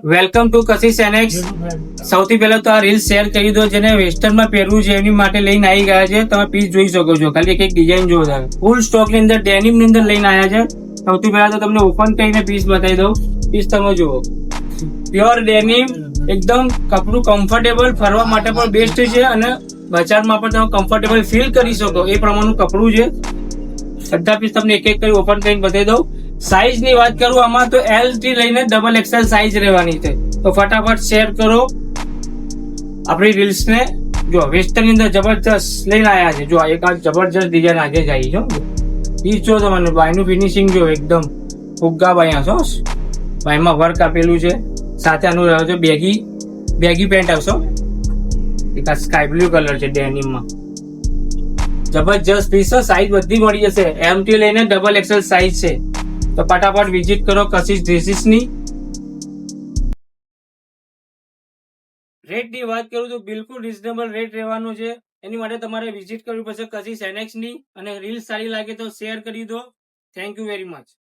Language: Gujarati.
Welcome to Kashish annex. સૌથી પહેલા તો આ રીલ શેર કરી દો, જેને વેસ્ટર્નમાં પહેરવું છે એની માટે લઈને આવી ગયા છે. તમે પીસ જોઈ શકો છો, ખાલી એક ડિઝાઇન જોવો તમે. ફૂલ સ્ટોક ની અંદર ડેનિમ ની અંદર લઈને આવ્યા છે. સૌથી પહેલા તો તમને ઓપન કરીને પીસ બતાવી દઉં. પીસ તમે જુઓ, પ્યોર ડેનિમ, એકદમ કપડું કમ્ફર્ટેબલ, ફરવા માટે પણ બેસ્ટ છે અને બજારમાં પણ તમે કમ્ફર્ટેબલ ફીલ કરી શકો એ પ્રમાણનું કપડું છે. બધા પીસ તમને એક એક કરી ઓપન કરીને બતાવી દઉં. સાઈઝ ની વાત કરું આમાં તો એલ થી લઈને ડબલ એક્સએલ સાઈઝ રહેવાની છે. તો ફટાફટ શેર કરો આપણી રીલ્સ ને. જો વેસ્ટર્ન ની અંદર જબરજસ્ત લઈને આવ્યા છે. જો એક આ જબરજસ્ત ડિઝાઇન આજે જાય છે. પીસ જો તમને બાયનું ફિનિશિંગ જો એકદમ ફુગ્ગા બાય છો. બાયમાં વર્ક આપેલું છે. સાથે આનું રહ્યો છે બેગી પેન્ટ આવશો. એક આ સ્કાય બ્લુ કલર છે ડેનિમમાં. જબરજસ્ત પીસ છે. સાઈઝ બધી મળી જશે. એમ થી લઈને ડબલ એક્સએલ સાઈઝ છે. તો ફટાફટ વિઝિટ કરો કશિશ ડ્રેસીસ ની. રેટ ની વાત કરું તો બિલકુલ રીઝનેબલ રેટ રહેવાનો છે. એની માટે તમારે વિઝિટ કરવી પડશે કશિશ એનેક્સ ની. અને રીલ સારી લાગે તો શેર કરી દો. Thank you very much.